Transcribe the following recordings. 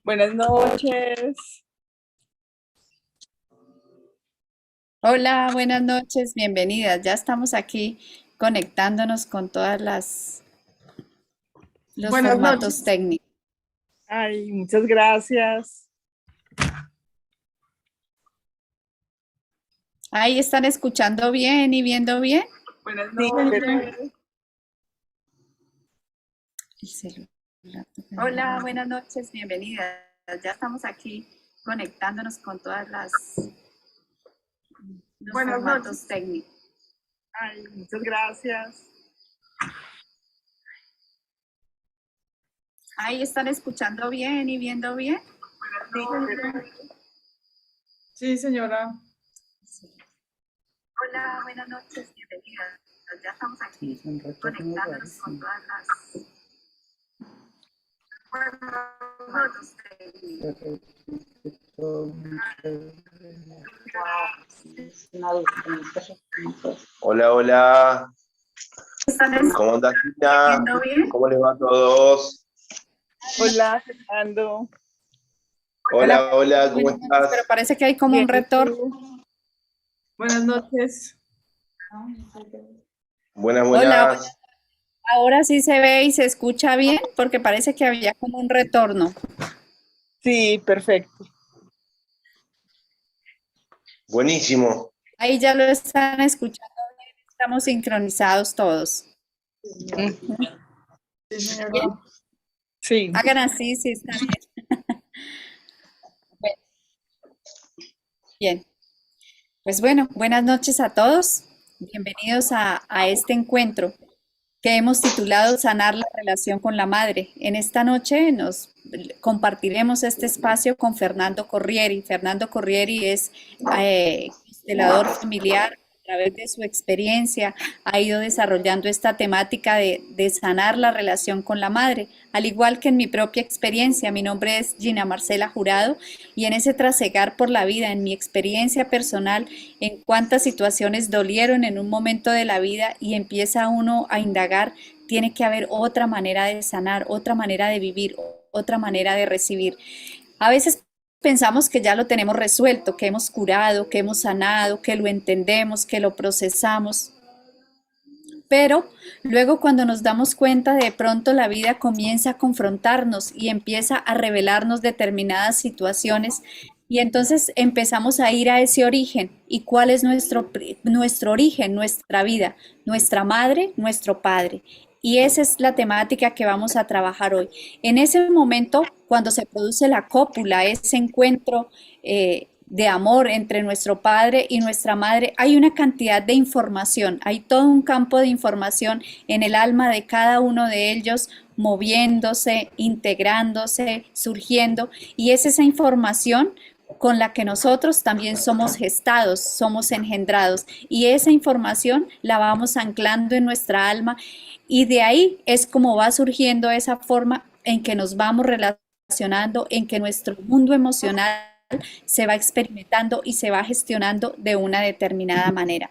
Buenas noches. Hola, buenas noches, bienvenidas. Ya estamos aquí conectándonos con todas las los Buenas formatos noches. técnicos. Ay, muchas gracias. Ahí están escuchando bien y viendo bien. Buenas noches. El celular. Hola, buenas noches, bienvenidas. Ya estamos aquí conectándonos con todas los Buenas formatos noches. técnicos. Ay, muchas gracias. Ahí están escuchando bien y viendo bien. Sí, señora. Hola, buenas noches, bienvenidas. Ya estamos aquí conectándonos con todas las formatos técnicos. Hola, hola. ¿Están ¿Cómo anda, Gina? viendo bien? ¿Cómo les va a todos? Hola, Fernando. Hola, Hola, hola, ¿cómo buenas noches, pero estás? parece que hay como Bien, un ¿y retorno. tú? Buenas noches. Buenas, Hola, buenas. ahora sí se ve y se escucha bien porque parece que había como un retorno. Sí, perfecto. Buenísimo. Ahí ya lo están escuchando bien, estamos sincronizados todos. Sí, Bien, señora. Sí. hagan así, sí, está bien. Bueno, bien, pues bueno, buenas noches a todos. Bienvenidos a este encuentro que hemos titulado Sanar la relación con la madre. En esta noche nos compartiremos este espacio con Fernando Corrieri. Fernando Corrieri es constelador familiar. A través de su experiencia ha ido desarrollando esta temática de sanar la relación con la madre, al igual que en mi propia experiencia. Mi nombre es Gina Marcela Jurado y en ese trasegar por la vida, en mi experiencia personal, en cuántas situaciones dolieron en un momento de la vida y empieza uno a indagar, tiene que haber otra manera de sanar, otra manera de vivir, otra manera de recibir. A veces pensamos que ya lo tenemos resuelto, que hemos curado, que hemos sanado, que lo entendemos, que lo procesamos, pero luego cuando nos damos cuenta, de pronto la vida comienza a confrontarnos y empieza a revelarnos determinadas situaciones y entonces empezamos a ir a ese origen. ¿Y cuál es nuestro origen, nuestra vida? Nuestra madre, nuestro padre. Y esa es la temática que vamos a trabajar hoy. En ese momento, cuando se produce la cópula, ese encuentro de amor entre nuestro padre y nuestra madre, hay una cantidad de información, hay todo un campo de información en el alma de cada uno de ellos, moviéndose, integrándose, surgiendo, y es esa información con la que nosotros también somos gestados, somos engendrados, y esa información la vamos anclando en nuestra alma, y de ahí es como va surgiendo esa forma en que nos vamos relacionando, en que nuestro mundo emocional se va experimentando y se va gestionando de una determinada manera.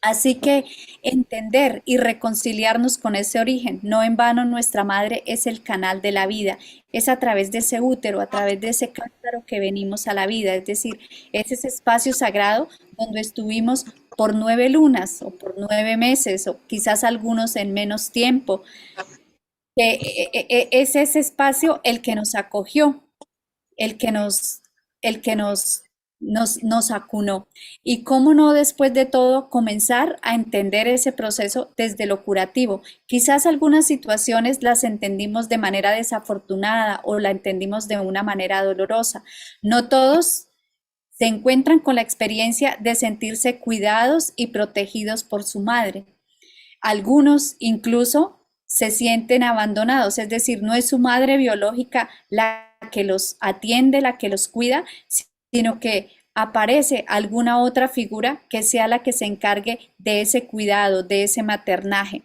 Así que entender y reconciliarnos con ese origen, no en vano nuestra madre es el canal de la vida, es a través de ese útero, a través de ese cántaro que venimos a la vida, es decir, es ese espacio sagrado donde estuvimos por 9 lunas o por 9 meses o quizás algunos en menos tiempo, que es ese espacio el que nos acogió, el que nos acunó. Y cómo no después de todo comenzar a entender ese proceso desde lo curativo. Quizás algunas situaciones las entendimos de manera desafortunada o la entendimos de una manera dolorosa. No todos se encuentran con la experiencia de sentirse cuidados y protegidos por su madre. Algunos incluso se sienten abandonados, es decir, no es su madre biológica la que los atiende, la que los cuida, sino que aparece alguna otra figura que sea la que se encargue de ese cuidado, de ese maternaje.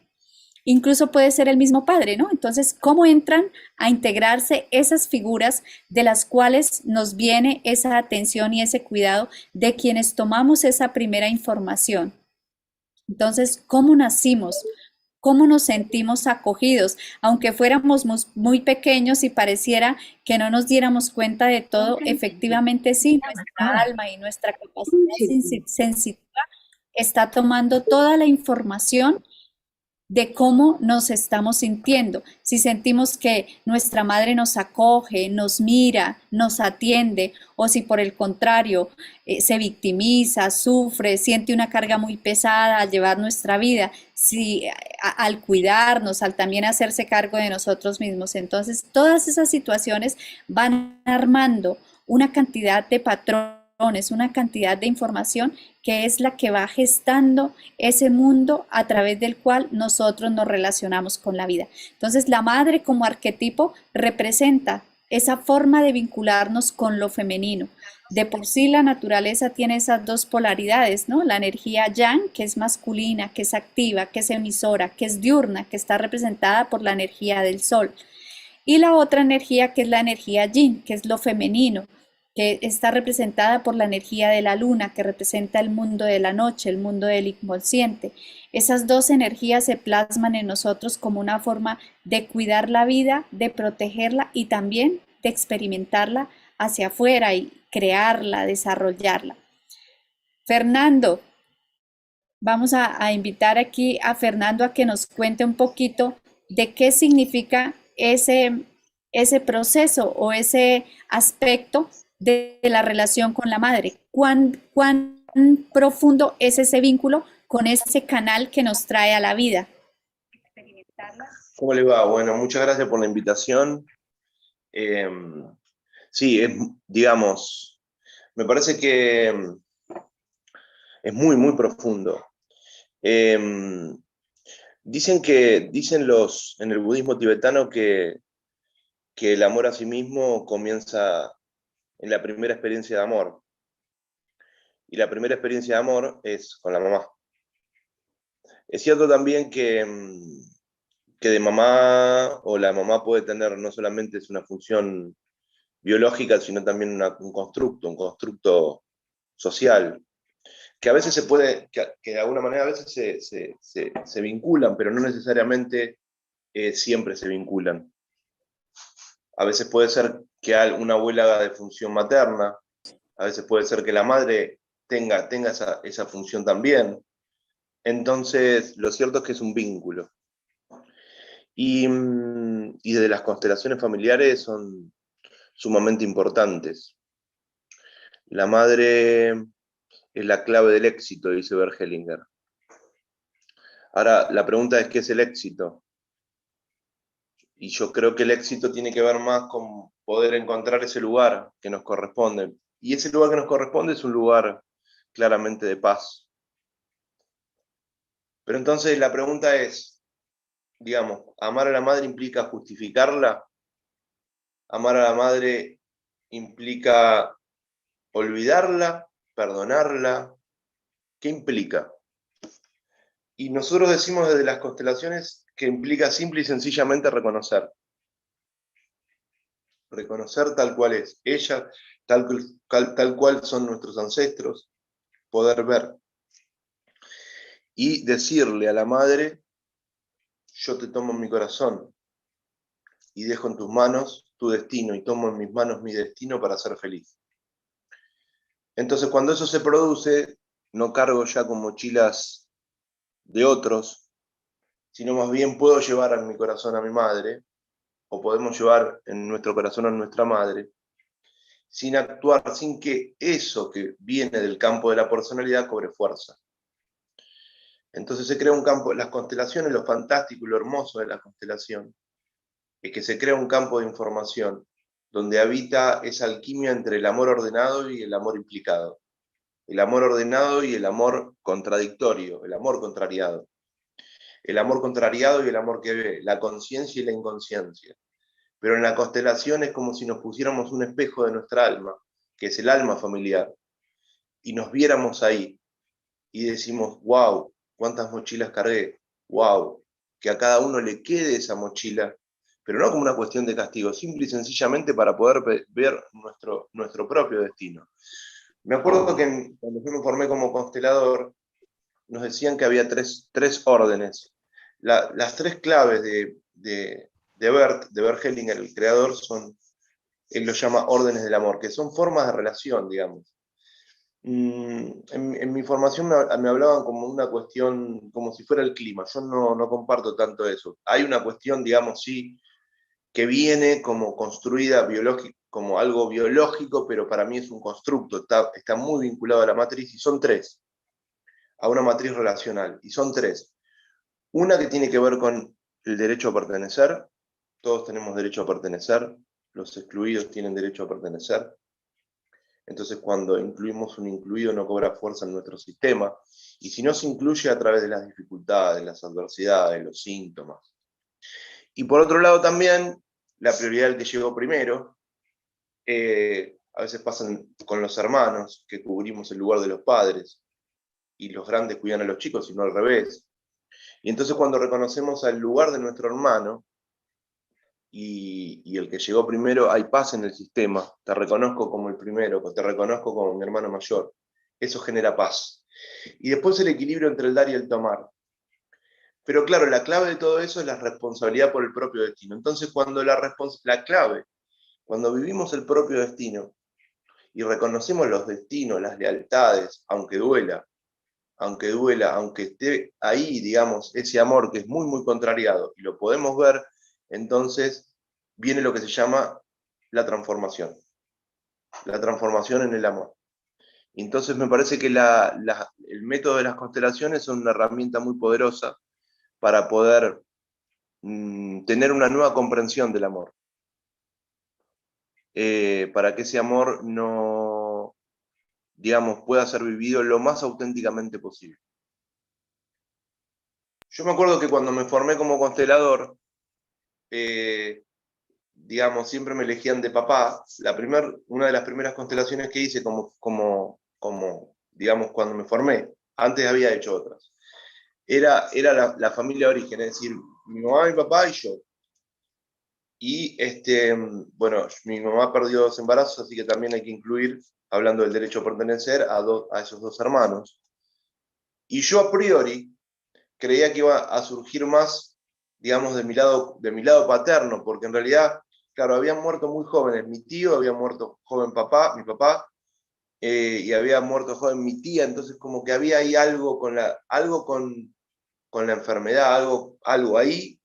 Incluso puede ser el mismo padre, ¿no? Entonces, ¿cómo entran a integrarse esas figuras de las cuales nos viene esa atención y ese cuidado de quienes tomamos esa primera información? Entonces, ¿cómo nacimos? cómo nos sentimos acogidos, aunque fuéramos muy pequeños y pareciera que no nos diéramos cuenta de todo, efectivamente sí, nuestra alma y nuestra capacidad sensitiva está tomando toda la información de cómo nos estamos sintiendo. Si sentimos que nuestra madre nos acoge, nos mira, nos atiende, o si por el contrario se victimiza, sufre, siente una carga muy pesada al llevar nuestra vida, si al cuidarnos, al también hacerse cargo de nosotros mismos. Entonces, todas esas situaciones van armando una cantidad de patrones, una cantidad de información que es la que va gestando ese mundo a través del cual nosotros nos relacionamos con la vida. Entonces, la madre como arquetipo representa esa forma de vincularnos con lo femenino. De por sí la naturaleza tiene esas dos polaridades, ¿no? La energía yang, que es masculina, que es activa, que es emisora, que es diurna, que está representada por la energía del sol. Y la otra energía que es la energía yin, que es lo femenino, que está representada por la energía de la luna, que representa el mundo de la noche, el mundo del inconsciente. Esas dos energías se plasman en nosotros como una forma de cuidar la vida, de protegerla y también de experimentarla hacia afuera y crearla, desarrollarla. Fernando, vamos a invitar aquí a Fernando a que nos cuente un poquito de qué significa ese proceso o ese aspecto de la relación con la madre. ¿Cuán profundo es ese vínculo con ese canal que nos trae a la vida? ¿Cómo le va? Bueno, muchas gracias por la invitación. Sí, digamos, me parece que es muy, muy profundo. Dicen en el budismo tibetano que el amor a sí mismo comienza en la primera experiencia de amor. Y la primera experiencia de amor es con la mamá. Es cierto también que de mamá, o la mamá puede tener no solamente es una función biológica, sino también un constructo social, que a veces que de alguna manera a veces se vinculan, pero no necesariamente siempre se vinculan. A veces puede ser que una abuela haga de función materna, a veces puede ser que la madre tenga esa función también. Entonces, lo cierto es que es un vínculo. Y desde las constelaciones familiares son sumamente importantes. La madre es la clave del éxito, dice Bert Hellinger. Ahora, la pregunta es, ¿qué es el éxito? Y yo creo que el éxito tiene que ver más con poder encontrar ese lugar que nos corresponde. Y ese lugar que nos corresponde es un lugar claramente de paz. Pero entonces la pregunta es, digamos, ¿amar a la madre implica justificarla? ¿Amar a la madre implica olvidarla, perdonarla? ¿Qué implica? Y nosotros decimos desde las constelaciones que implica simple y sencillamente reconocer. Reconocer tal cual es ella, tal cual son nuestros ancestros, poder ver. Y decirle a la madre, yo te tomo en mi corazón y dejo en tus manos tu destino y tomo en mis manos mi destino para ser feliz. Entonces cuando eso se produce, no cargo ya con mochilas de otros, sino más bien puedo llevar en mi corazón a mi madre, o podemos llevar en nuestro corazón a nuestra madre, sin actuar, sin que eso que viene del campo de la personalidad cobre fuerza. Entonces se crea un campo, las constelaciones, lo fantástico y lo hermoso de la constelación, es que se crea un campo de información donde habita esa alquimia entre el amor ordenado y el amor implicado. El amor ordenado y el amor contradictorio, el amor contrariado. El amor contrariado y el amor que ve, la conciencia y la inconsciencia. Pero en la constelación es como si nos pusiéramos un espejo de nuestra alma, que es el alma familiar, y nos viéramos ahí, y decimos, wow, cuántas mochilas cargué, wow, que a cada uno le quede esa mochila, pero no como una cuestión de castigo, simple y sencillamente para poder ver nuestro propio destino. Me acuerdo que cuando yo me formé como constelador, nos decían que había tres órdenes. las tres claves de Bert Hellinger, el creador, él lo llama órdenes del amor, que son formas de relación, digamos. En mi formación me hablaban como una cuestión, como si fuera el clima. Yo no comparto tanto eso. Hay una cuestión, digamos, sí, que viene como construida como algo biológico, pero para mí es un constructo, está muy vinculado a la matriz, y son tres, a una matriz relacional, y son tres. Una que tiene que ver con el derecho a pertenecer, todos tenemos derecho a pertenecer, los excluidos tienen derecho a pertenecer. Entonces, cuando incluimos un incluido, no cobra fuerza en nuestro sistema, y si no se incluye a través de las dificultades, las adversidades, los síntomas. Y por otro lado también, la prioridad del que llegó primero, a veces pasan con los hermanos, que cubrimos el lugar de los padres, y los grandes cuidan a los chicos, y no al revés. Y entonces cuando reconocemos el lugar de nuestro hermano, y el que llegó primero, hay paz en el sistema. Te reconozco como el primero, te reconozco como mi hermano mayor. Eso genera paz. Y después el equilibrio entre el dar y el tomar. Pero claro, la clave de todo eso es la responsabilidad por el propio destino. Entonces, cuando la clave, cuando vivimos el propio destino y reconocemos los destinos, las lealtades, aunque duela, aunque esté ahí, digamos, ese amor que es muy, muy contrariado, y lo podemos ver, entonces viene lo que se llama la transformación en el amor. Entonces me parece que el método de las constelaciones son una herramienta muy poderosa para poder tener una nueva comprensión del amor. Para que ese amor no, digamos, pueda ser vivido lo más auténticamente posible. Yo me acuerdo que cuando me formé como constelador, digamos, siempre me elegían de papá. Una de las primeras constelaciones que hice como digamos, cuando me formé, antes había hecho otras, era la familia de origen, es decir, mi mamá, mi papá y yo. Y bueno, mi mamá perdió 2 embarazos, así que también hay que incluir, hablando del derecho a pertenecer, a esos 2 hermanos. Y yo a priori creía que iba a surgir más, digamos, de mi lado paterno, porque en realidad, claro, habían muerto muy jóvenes. Mi tío había muerto joven, mi papá, y había muerto joven mi tía, entonces como que había ahí algo con la enfermedad, algo ahí,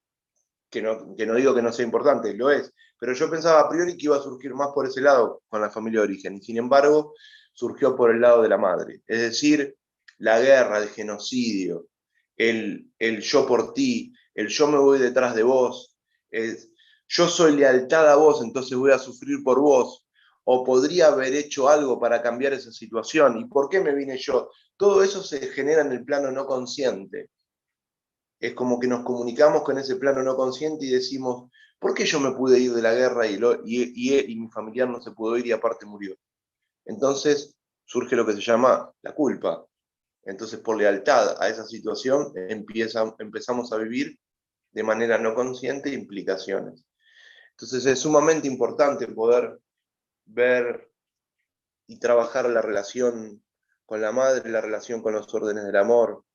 que no digo que no sea importante, lo es, pero yo pensaba a priori que iba a surgir más por ese lado con la familia de origen, y sin embargo surgió por el lado de la madre, es decir, la guerra, el genocidio, el yo por ti, el yo me voy detrás de vos, yo soy lealtad a vos, entonces voy a sufrir por vos, o podría haber hecho algo para cambiar esa situación, ¿y por qué me vine yo? Todo eso se genera en el plano no consciente. Es como que nos comunicamos con ese plano no consciente y decimos, ¿por qué yo me pude ir de la guerra y mi familiar no se pudo ir y aparte murió? Entonces surge lo que se llama la culpa. Entonces, por lealtad a esa situación, empezamos a vivir de manera no consciente implicaciones. Entonces es sumamente importante poder ver y trabajar la relación con la madre, la relación con los órdenes del amor,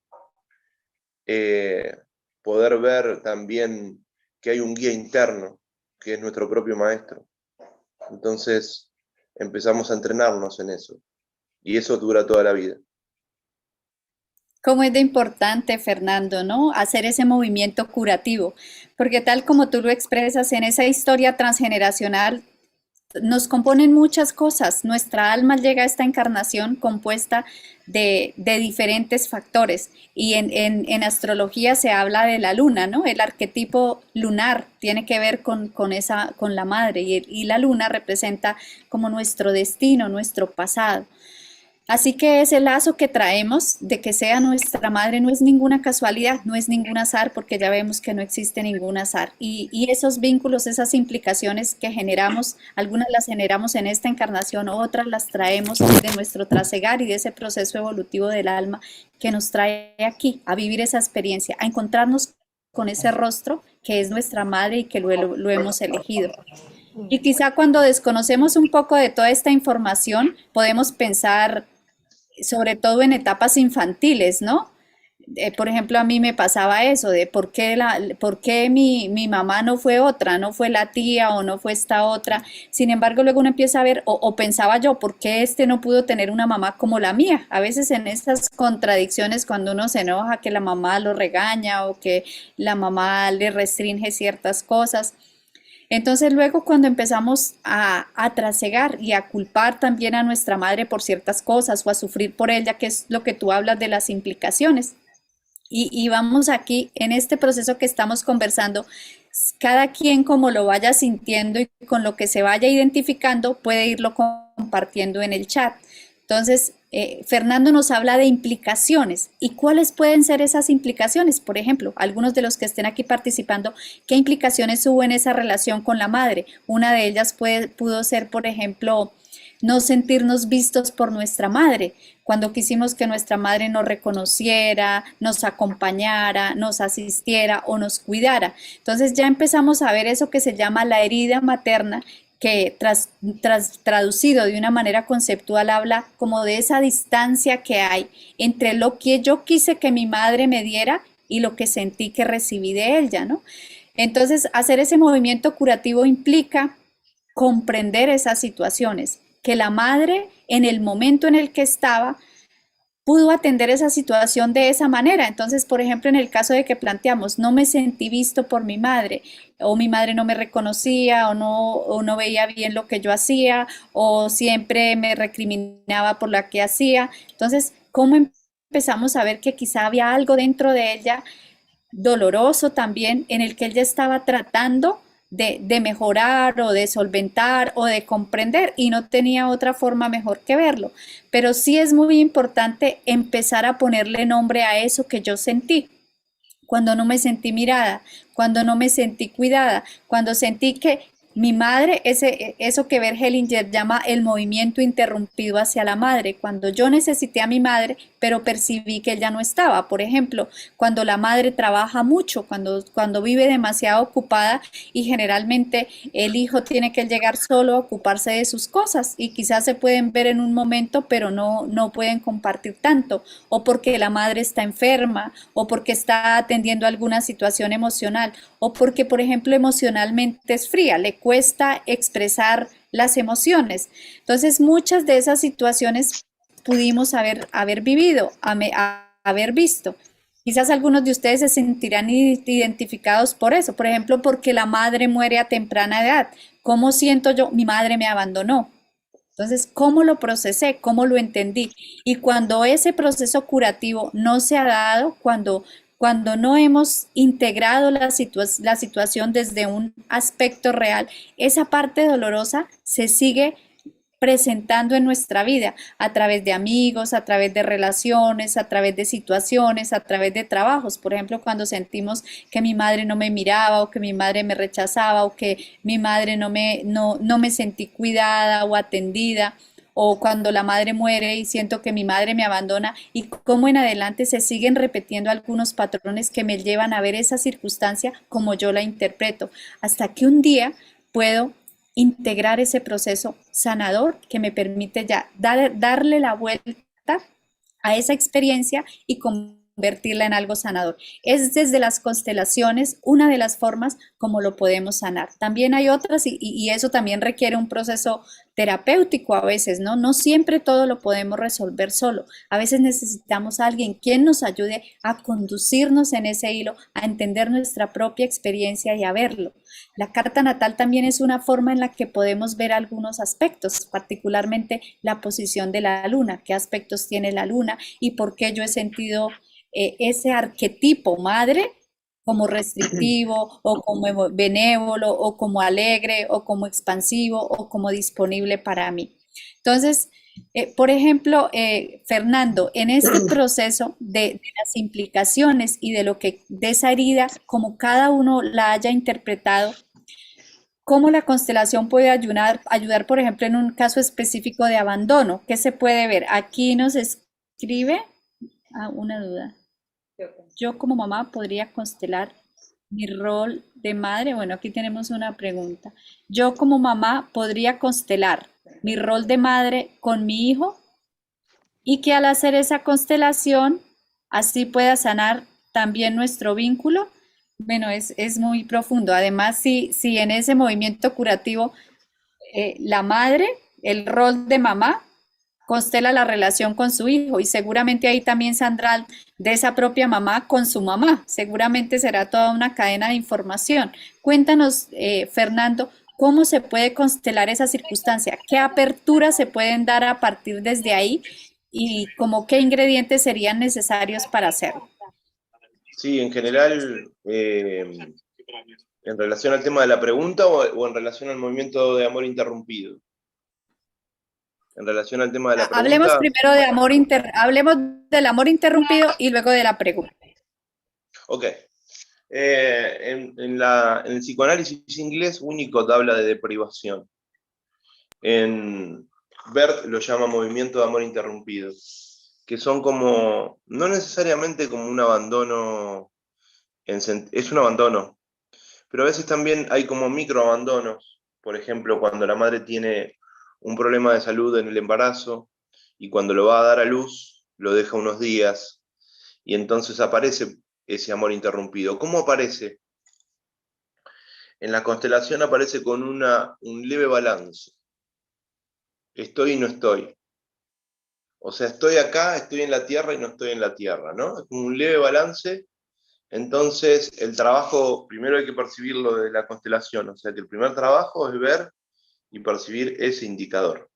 poder ver también que hay un guía interno, que es nuestro propio maestro. Entonces empezamos a entrenarnos en eso, y eso dura toda la vida. Cómo es de importante, Fernando, ¿no? Hacer ese movimiento curativo, porque tal como tú lo expresas en esa historia transgeneracional, nos componen muchas cosas. Nuestra alma llega a esta encarnación compuesta de diferentes factores. Y en astrología se habla de la luna, ¿no? El arquetipo lunar tiene que ver con la madre y la luna representa como nuestro destino, nuestro pasado. Así que ese lazo que traemos de que sea nuestra madre no es ninguna casualidad, no es ningún azar, porque ya vemos que no existe ningún azar. Y esos vínculos, esas implicaciones que generamos, algunas las generamos en esta encarnación, otras las traemos de nuestro trasegar y de ese proceso evolutivo del alma que nos trae aquí a vivir esa experiencia, a encontrarnos con ese rostro que es nuestra madre y que lo hemos elegido. Y quizá cuando desconocemos un poco de toda esta información, podemos pensar sobre todo en etapas infantiles, ¿no? por ejemplo, a mí me pasaba eso de por qué mi mamá no fue otra, no fue la tía o no fue esta otra. Sin embargo, luego uno empieza a ver, o pensaba yo, ¿por qué este no pudo tener una mamá como la mía? A veces en estas contradicciones, cuando uno se enoja, que la mamá lo regaña o que la mamá le restringe ciertas cosas. Entonces luego cuando empezamos a trasegar y a culpar también a nuestra madre por ciertas cosas o a sufrir por ella, que es lo que tú hablas de las implicaciones, y vamos aquí en este proceso que estamos conversando, cada quien como lo vaya sintiendo y con lo que se vaya identificando puede irlo compartiendo en el chat. Entonces, Fernando nos habla de implicaciones. ¿Y cuáles pueden ser esas implicaciones? Por ejemplo, algunos de los que estén aquí participando, ¿qué implicaciones hubo en esa relación con la madre? Una de ellas pudo ser, por ejemplo, no sentirnos vistos por nuestra madre, cuando quisimos que nuestra madre nos reconociera, nos acompañara, nos asistiera o nos cuidara. Entonces ya empezamos a ver eso que se llama la herida materna, que traducido de una manera conceptual habla como de esa distancia que hay entre lo que yo quise que mi madre me diera y lo que sentí que recibí de ella, ¿no? Entonces, hacer ese movimiento curativo implica comprender esas situaciones, que la madre en el momento en el que estaba pudo atender esa situación de esa manera. Entonces, por ejemplo, en el caso de que planteamos, no me sentí visto por mi madre, o mi madre no me reconocía, o no veía bien lo que yo hacía, o siempre me recriminaba por lo que hacía. Entonces, ¿cómo empezamos a ver que quizá había algo dentro de ella doloroso también en el que él ya estaba tratando de mejorar o de solventar o de comprender y no tenía otra forma mejor que verlo? Pero sí es muy importante empezar a ponerle nombre a eso que yo sentí. Cuando no me sentí mirada, cuando no me sentí cuidada, cuando sentí que mi madre, eso que Bert Hellinger llama el movimiento interrumpido hacia la madre, cuando yo necesité a mi madre, pero percibí que ella no estaba. Por ejemplo, cuando la madre trabaja mucho, cuando vive demasiado ocupada y generalmente el hijo tiene que llegar solo a ocuparse de sus cosas y quizás se pueden ver en un momento, pero no pueden compartir tanto, o porque la madre está enferma, o porque está atendiendo alguna situación emocional, o porque, por ejemplo, emocionalmente es fría, le cuesta expresar las emociones. Entonces, muchas de esas situaciones pudimos haber vivido, haber visto. Quizás algunos de ustedes se sentirán identificados por eso, por ejemplo, porque la madre muere a temprana edad. ¿Cómo siento yo? Mi madre me abandonó. Entonces, ¿cómo lo procesé? ¿Cómo lo entendí? Y cuando ese proceso curativo no se ha dado, cuando no hemos integrado la situación desde un aspecto real, esa parte dolorosa se sigue presentando en nuestra vida a través de amigos, a través de relaciones, a través de situaciones, a través de trabajos. Por ejemplo, cuando sentimos que mi madre no me miraba o que mi madre me rechazaba o que mi madre no me sentí cuidada o atendida, o cuando la madre muere y siento que mi madre me abandona, y cómo en adelante se siguen repitiendo algunos patrones que me llevan a ver esa circunstancia como yo la interpreto, hasta que un día puedo integrar ese proceso sanador que me permite ya darle la vuelta a esa experiencia y convertirla en algo sanador. Es desde las constelaciones una de las formas como lo podemos sanar. También hay otras y eso también requiere un proceso terapéutico a veces, ¿no? No siempre todo lo podemos resolver solo. A veces necesitamos a alguien quien nos ayude a conducirnos en ese hilo, a entender nuestra propia experiencia y a verlo. La carta natal también es una forma en la que podemos ver algunos aspectos, particularmente la posición de la luna, qué aspectos tiene la luna y por qué yo he sentido ese arquetipo madre como restrictivo o como benévolo o como alegre o como expansivo o como disponible para mí. Entonces, por ejemplo, Fernando, en este proceso de las implicaciones y de lo que de esa herida, como cada uno la haya interpretado, ¿cómo la constelación puede ayudar, por ejemplo, en un caso específico de abandono? ¿Qué se puede ver? Aquí nos escribe una duda. Yo como mamá podría constelar mi rol de madre. Bueno, aquí tenemos una pregunta. Yo como mamá podría constelar mi rol de madre con mi hijo y que al hacer esa constelación así pueda sanar también nuestro vínculo. Bueno, es muy profundo. Además, si en ese movimiento curativo la madre, el rol de mamá, constela la relación con su hijo y seguramente ahí también saldrá de esa propia mamá con su mamá. Seguramente será toda una cadena de información. Cuéntanos, Fernando, ¿cómo se puede constelar esa circunstancia? ¿Qué aperturas se pueden dar a partir desde ahí? Y como qué ingredientes serían necesarios para hacerlo. Sí, en general, en relación al tema de la pregunta o en relación al movimiento de amor interrumpido. En relación al tema de la Hablemos pregunta, primero de hablemos del amor interrumpido y luego de la pregunta. ok. En el psicoanálisis inglés, Winnicott habla de deprivación. En Bert lo llama movimiento de amor interrumpido, que son como, no necesariamente como un abandono, es un abandono, pero a veces también hay como microabandonos. Por ejemplo, cuando la madre tiene un problema de salud en el embarazo y cuando lo va a dar a luz, lo deja unos días y entonces aparece ese amor interrumpido. ¿Cómo aparece? En la constelación aparece con un leve balance. Estoy y no estoy. O sea, estoy acá, estoy en la Tierra y no estoy en la Tierra, ¿no? Es como un leve balance. Entonces, el trabajo, primero hay que percibirlo de la constelación. O sea, que el primer trabajo es ver y percibir ese indicador.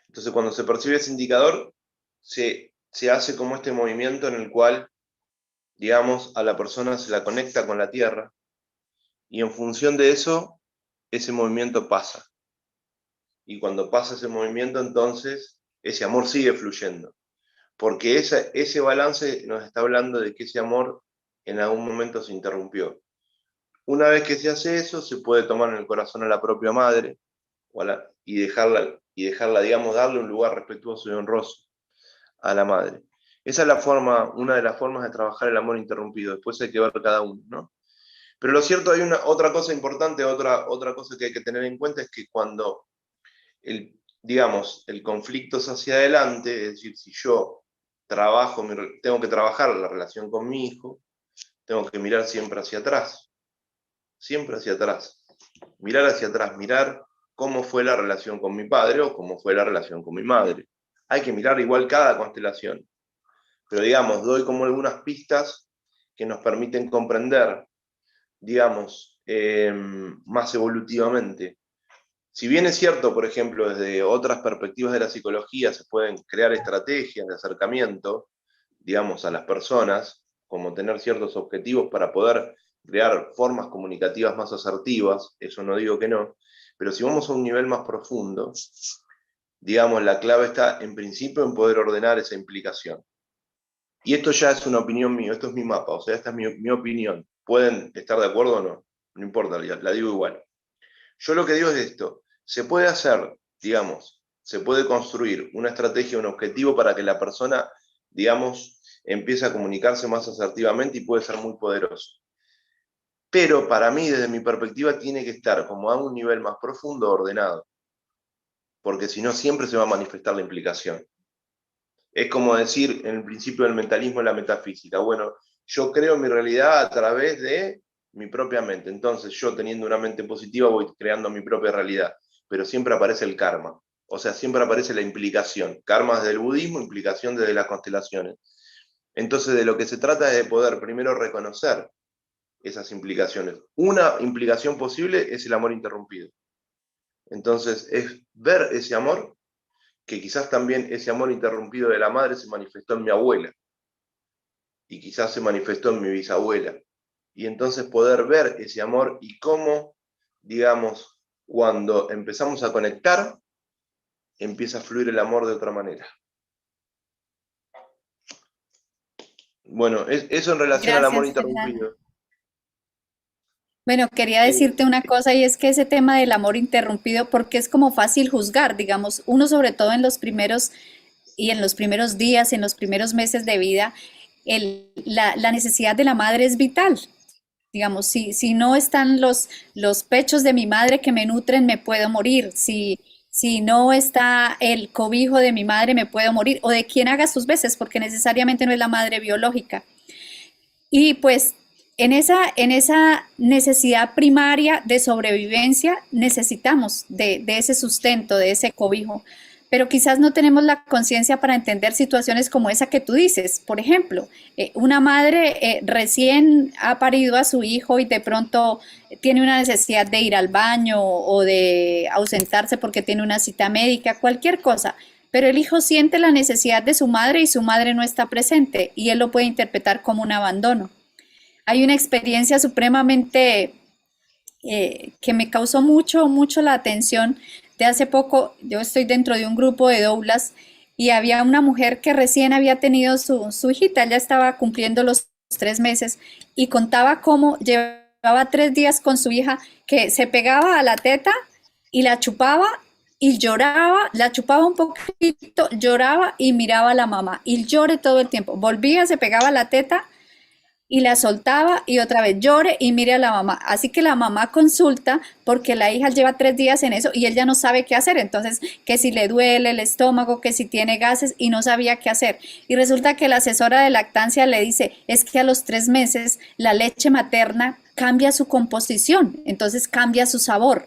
Entonces, cuando se percibe ese indicador, se hace como este movimiento en el cual, digamos, a la persona se la conecta con la Tierra y en función de eso, ese movimiento pasa. Y cuando pasa ese movimiento, entonces, ese amor sigue fluyendo. Porque ese balance nos está hablando de que ese amor en algún momento se interrumpió. Una vez que se hace eso, se puede tomar en el corazón a la propia madre y dejarla, digamos, darle un lugar respetuoso y honroso a la madre. Esa es la forma, una de las formas de trabajar el amor interrumpido. Después hay que ver cada uno, ¿no? Pero lo cierto, hay otra cosa importante, otra cosa que hay que tener en cuenta es que cuando digamos, el conflicto es hacia adelante, es decir, si yo tengo que trabajar la relación con mi hijo, tengo que mirar siempre hacia atrás, mirar hacia atrás, mirar cómo fue la relación con mi padre o cómo fue la relación con mi madre. Hay que mirar igual cada constelación, pero digamos, doy como algunas pistas que nos permiten comprender, digamos, más evolutivamente. Si bien es cierto, por ejemplo, desde otras perspectivas de la psicología se pueden crear estrategias de acercamiento, digamos, a las personas, como tener ciertos objetivos para poder crear formas comunicativas más asertivas, eso no digo que no, pero si vamos a un nivel más profundo, digamos, la clave está en principio en poder ordenar esa implicación. Y esto ya es una opinión mía, esto es mi mapa, o sea, esta es mi opinión. Pueden estar de acuerdo o no, no importa, la digo igual. Yo lo que digo es esto, se puede hacer, digamos, se puede construir una estrategia, un objetivo para que la persona, digamos, empiece a comunicarse más asertivamente y puede ser muy poderoso. Pero para mí, desde mi perspectiva, tiene que estar como a un nivel más profundo, ordenado, porque si no, siempre se va a manifestar la implicación. Es como decir en el principio del mentalismo y la metafísica, bueno, yo creo mi realidad a través de mi propia mente, entonces yo teniendo una mente positiva voy creando mi propia realidad, pero siempre aparece el karma, o sea, siempre aparece la implicación, karma desde el budismo, implicación desde las constelaciones. Entonces de lo que se trata es de poder primero reconocer esas implicaciones. Una implicación posible es el amor interrumpido. Entonces es ver ese amor, que quizás también ese amor interrumpido de la madre se manifestó en mi abuela y quizás se manifestó en mi bisabuela. Y entonces poder ver ese amor y cómo, digamos, cuando empezamos a conectar, empieza a fluir el amor de otra manera. Bueno, eso en relación al amor Gracias, Fernando. interrumpido. Bueno, quería decirte una cosa y es que ese tema del amor interrumpido, porque es como fácil juzgar, digamos, uno sobre todo en los primeros y en los primeros días, en los primeros meses de vida, la necesidad de la madre es vital. Digamos, si no están los pechos de mi madre que me nutren, me puedo morir. si no está el cobijo de mi madre me puedo morir, o de quien haga sus veces, porque necesariamente no es la madre biológica. Y pues en esa necesidad primaria de sobrevivencia necesitamos de ese sustento, de ese cobijo, pero quizás no tenemos la conciencia para entender situaciones como esa que tú dices. Por ejemplo, una madre recién ha parido a su hijo y de pronto tiene una necesidad de ir al baño o de ausentarse porque tiene una cita médica, cualquier cosa. Pero el hijo siente la necesidad de su madre y su madre no está presente y él lo puede interpretar como un abandono. Hay una experiencia supremamente que me causó mucho la atención de hace poco. Yo estoy dentro de un grupo de doulas y había una mujer que recién había tenido su hijita, ya estaba cumpliendo los 3 meses y contaba cómo llevaba 3 días con su hija que se pegaba a la teta y la chupaba y lloraba, la chupaba un poquito, lloraba y miraba a la mamá y llore todo el tiempo. Volvía, se pegaba a la teta y la soltaba y otra vez llore y mire a la mamá. Así que la mamá consulta porque la hija lleva 3 días en eso y él ya no sabe qué hacer. Entonces, que si le duele el estómago, que si tiene gases y no sabía qué hacer. Y resulta que la asesora de lactancia le dice, es que a los 3 meses la leche materna cambia su composición, entonces cambia su sabor.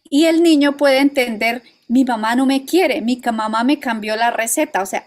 Y el niño puede entender, mi mamá no me quiere, mamá me cambió la receta, o sea,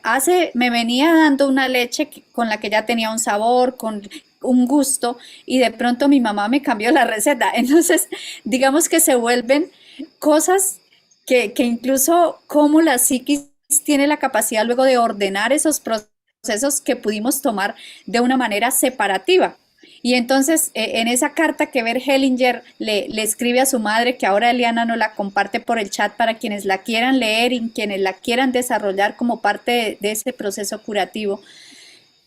me venía dando una leche con la que ya tenía un sabor, con un gusto, y de pronto mi mamá me cambió la receta. Entonces, digamos que se vuelven cosas que incluso como la psiquis tiene la capacidad luego de ordenar esos procesos que pudimos tomar de una manera separativa. Y entonces, en esa carta que Bert Hellinger le escribe a su madre, que ahora Eliana nos la comparte por el chat para quienes la quieran leer y quienes la quieran desarrollar como parte de ese proceso curativo,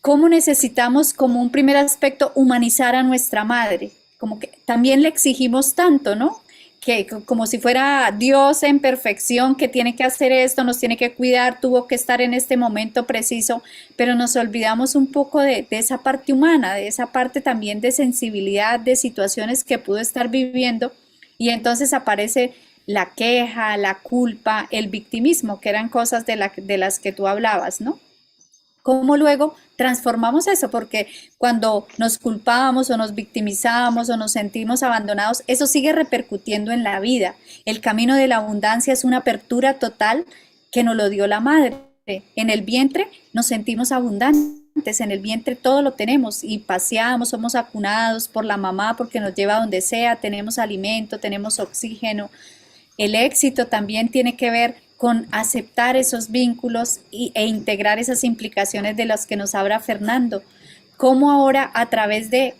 cómo necesitamos como un primer aspecto humanizar a nuestra madre, como que también le exigimos tanto, ¿no? Que como si fuera Dios en perfección, que tiene que hacer esto, nos tiene que cuidar, tuvo que estar en este momento preciso, pero nos olvidamos un poco de esa parte humana, de esa parte también de sensibilidad, de situaciones que pudo estar viviendo, y entonces aparece la queja, la culpa, el victimismo, que eran cosas de las que tú hablabas, ¿no? ¿Cómo luego transformamos eso? Porque cuando nos culpamos o nos victimizamos o nos sentimos abandonados, eso sigue repercutiendo en la vida. El camino de la abundancia es una apertura total que nos lo dio la madre. En el vientre nos sentimos abundantes, en el vientre todo lo tenemos y paseamos, somos acunados por la mamá porque nos lleva a donde sea, tenemos alimento, tenemos oxígeno. El éxito también tiene que ver con aceptar esos vínculos e integrar esas implicaciones de las que nos habla Fernando. Cómo ahora a través de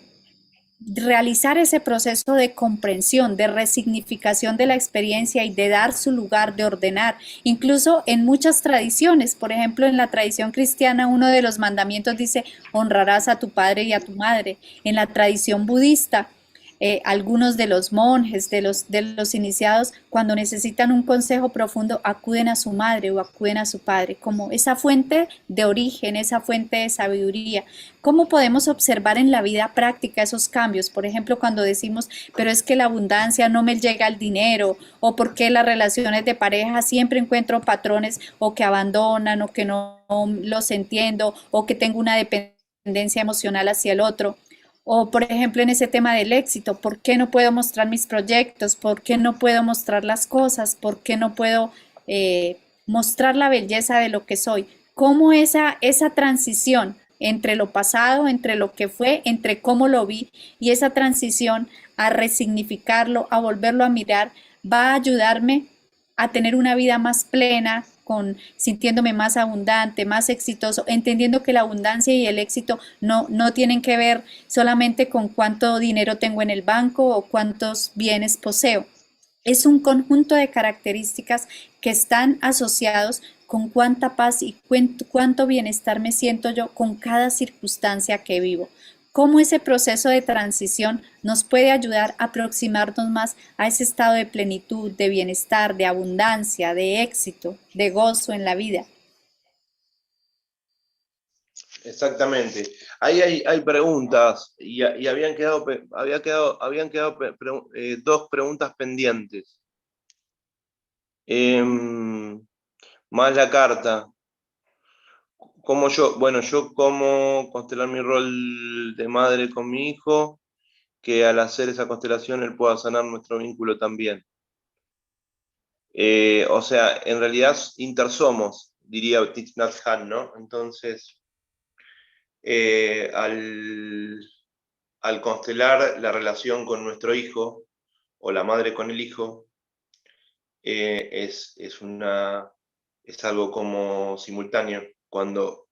realizar ese proceso de comprensión, de resignificación de la experiencia y de dar su lugar, de ordenar, incluso en muchas tradiciones, por ejemplo en la tradición cristiana uno de los mandamientos dice honrarás a tu padre y a tu madre. En la tradición budista algunos de los monjes, de los iniciados, cuando necesitan un consejo profundo, acuden a su madre o acuden a su padre, como esa fuente de origen, esa fuente de sabiduría. ¿Cómo podemos observar en la vida práctica esos cambios? Por ejemplo, cuando decimos, pero es que la abundancia no me llega al dinero, o porque las relaciones de pareja siempre encuentro patrones o que abandonan, o que no los entiendo, o que tengo una dependencia emocional hacia el otro. O, por ejemplo, en ese tema del éxito, ¿por qué no puedo mostrar mis proyectos? ¿Por qué no puedo mostrar las cosas? ¿Por qué no puedo mostrar la belleza de lo que soy? ¿Cómo esa transición entre lo pasado, entre lo que fue, entre cómo lo vi y esa transición a resignificarlo, a volverlo a mirar, va a ayudarme a tener una vida más plena, sintiéndome más abundante, más exitoso, entendiendo que la abundancia y el éxito no tienen que ver solamente con cuánto dinero tengo en el banco o cuántos bienes poseo. Es un conjunto de características que están asociados con cuánta paz y cuánto bienestar me siento yo con cada circunstancia que vivo. Cómo ese proceso de transición nos puede ayudar a aproximarnos más a ese estado de plenitud, de bienestar, de abundancia, de éxito, de gozo en la vida. Exactamente. Ahí hay preguntas y habían quedado dos preguntas pendientes. Más la carta. Yo cómo constelar mi rol de madre con mi hijo, que al hacer esa constelación él pueda sanar nuestro vínculo también. O sea, en realidad intersomos, diría Thich Nhat Hanh, ¿no? Entonces, al constelar la relación con nuestro hijo, o la madre con el hijo, es algo como simultáneo. Cuando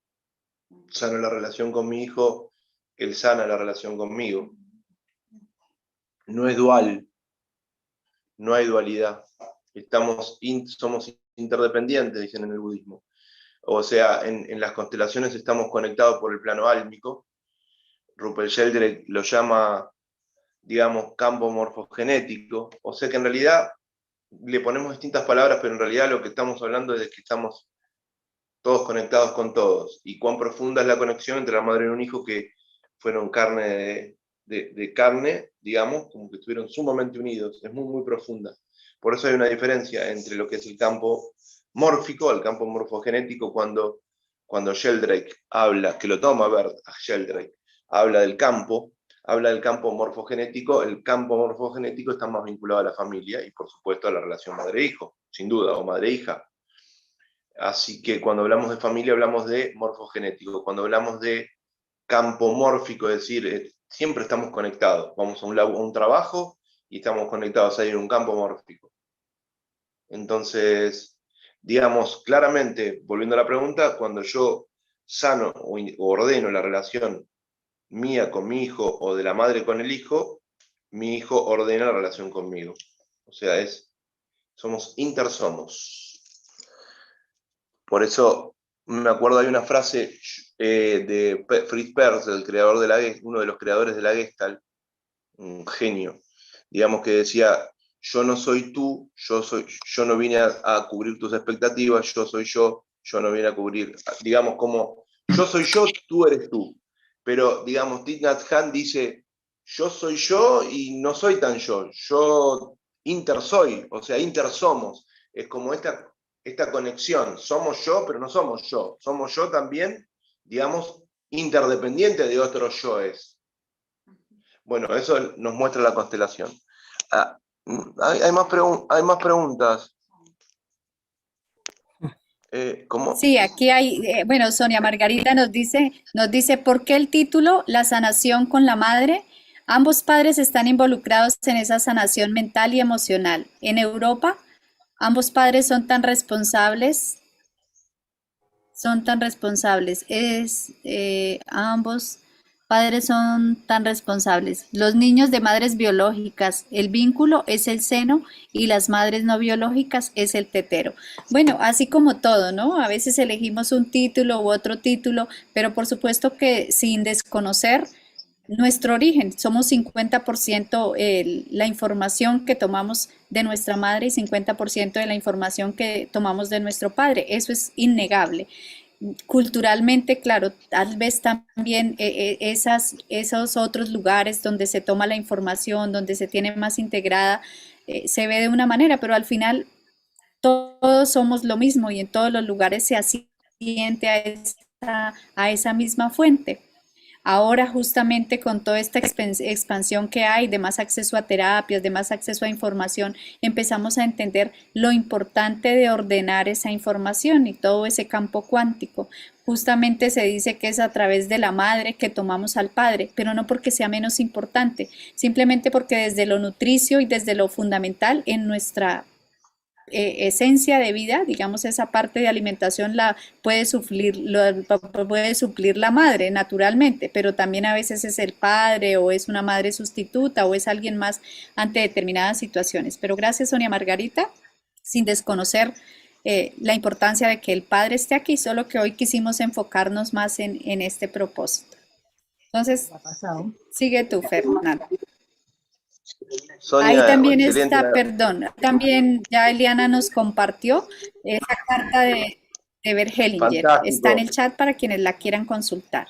sano la relación con mi hijo, él sana la relación conmigo. No es dual, no hay dualidad. Somos interdependientes, dicen en el budismo. O sea, en las constelaciones estamos conectados por el plano álmico. Rupert Sheldrake lo llama, digamos, campo morfogenético. O sea que en realidad le ponemos distintas palabras, pero en realidad lo que estamos hablando es de que estamos todos conectados con todos. Y cuán profunda es la conexión entre la madre y un hijo que fueron carne de carne, digamos, como que estuvieron sumamente unidos. Es muy, muy profunda. Por eso hay una diferencia entre lo que es el campo mórfico, el campo morfogenético, cuando Sheldrake habla, que lo toma Bert a Sheldrake, habla del campo morfogenético. El campo morfogenético está más vinculado a la familia y por supuesto a la relación madre-hijo, sin duda, o madre-hija. Así que cuando hablamos de familia hablamos de morfogenético. Cuando hablamos de campo mórfico, es decir, siempre estamos conectados. Vamos a un trabajo y estamos conectados, hay un campo mórfico. Entonces, digamos, claramente, volviendo a la pregunta, cuando yo sano o ordeno la relación mía con mi hijo o de la madre con el hijo, mi hijo ordena la relación conmigo. O sea, somos intersomos. Por eso me acuerdo, hay una frase de Fritz Perls, uno de los creadores de la Gestalt, un genio, digamos, que decía: yo no soy tú, yo no vine a cubrir tus expectativas, yo soy yo no vine a cubrir, digamos, como yo soy yo, tú eres tú. Pero, digamos, Thich Nhat Hanh dice: yo soy yo y no soy tan yo intersoy, o sea, intersomos. Es como esta conexión, somos yo, pero no somos yo también, digamos, interdependiente de otros yoes. Bueno, eso nos muestra la constelación. Hay más preguntas. ¿Cómo? Sí, aquí hay, bueno, Sonia Margarita nos dice, ¿por qué el título La sanación con la madre? Ambos padres están involucrados en esa sanación mental y emocional. En Europa, ambos padres ambos padres son tan responsables. Los niños de madres biológicas, el vínculo es el seno y las madres no biológicas es el tetero. Bueno, así como todo, ¿no? A veces elegimos un título u otro título, pero por supuesto que sin desconocer nuestro origen. Somos 50% la información que tomamos de nuestra madre y 50% de la información que tomamos de nuestro padre. Eso es innegable. Culturalmente, claro, tal vez también esos otros lugares donde se toma la información, donde se tiene más integrada, se ve de una manera, pero al final todos somos lo mismo y en todos los lugares se asiente a esa misma fuente. Ahora justamente con toda esta expansión que hay de más acceso a terapias, de más acceso a información, empezamos a entender lo importante de ordenar esa información y todo ese campo cuántico. Justamente se dice que es a través de la madre que tomamos al padre, pero no porque sea menos importante, simplemente porque desde lo nutricio y desde lo fundamental en nuestra esencia de vida, digamos, esa parte de alimentación puede suplir la madre naturalmente, pero también a veces es el padre o es una madre sustituta o es alguien más ante determinadas situaciones. Pero gracias, Sonia Margarita, sin desconocer la importancia de que el padre esté aquí, solo que hoy quisimos enfocarnos más en este propósito. Entonces, sigue tú, Fernanda. Sonia, Ahí también excelente. está, perdón, también ya Eliana nos compartió esa carta de Bert Hellinger. Está en Fantástico. el chat para quienes la quieran consultar.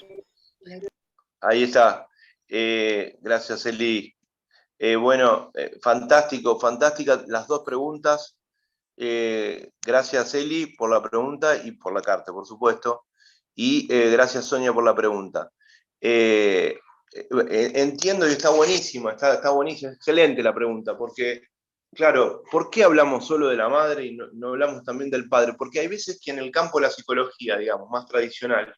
Ahí está. Gracias, Eli. Bueno, fantásticas las dos preguntas. Gracias, Eli, por la pregunta y por la carta, por supuesto. Y gracias, Sonia, por la pregunta. Entiendo y está buenísima, está buenísima, excelente la pregunta, porque, claro, ¿por qué hablamos solo de la madre y no hablamos también del padre? Porque hay veces que en el campo de la psicología, digamos, más tradicional,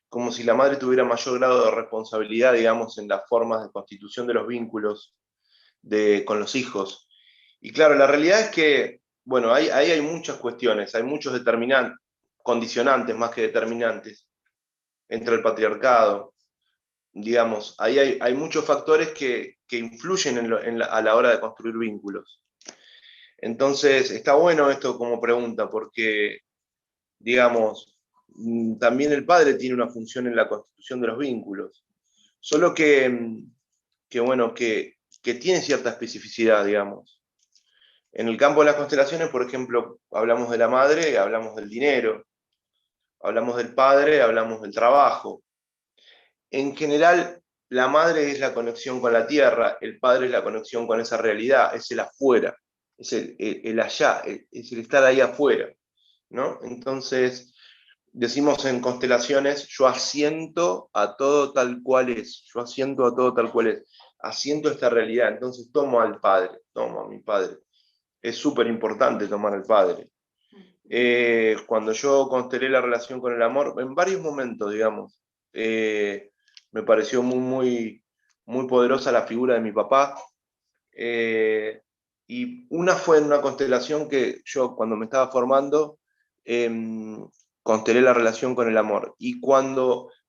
como si la madre tuviera mayor grado de responsabilidad, digamos, en las formas de constitución de los vínculos con los hijos. Y claro, la realidad es que, bueno, ahí hay muchas cuestiones, hay muchos determinantes, condicionantes más que determinantes, entre el patriarcado, digamos, ahí hay muchos factores que influyen a la hora de construir vínculos. Entonces, está bueno esto como pregunta, porque, digamos, también el padre tiene una función en la constitución de los vínculos, solo bueno, que tiene cierta especificidad, digamos. En el campo de las constelaciones, por ejemplo, hablamos de la madre, hablamos del dinero, hablamos del padre, hablamos del trabajo. En general, la madre es la conexión con la tierra, el padre es la conexión con esa realidad, es el afuera, es el allá, es el estar ahí afuera, ¿no? Entonces, decimos en constelaciones, yo asiento a todo tal cual es, yo asiento a todo tal cual es, asiento esta realidad, entonces tomo al padre, tomo a mi padre. Es súper importante tomar al padre. Cuando yo constelé la relación con el amor, en varios momentos, digamos, me pareció muy poderosa la figura de mi papá. Y una fue en una constelación que yo, cuando me estaba formando, constelé la relación con el amor. Y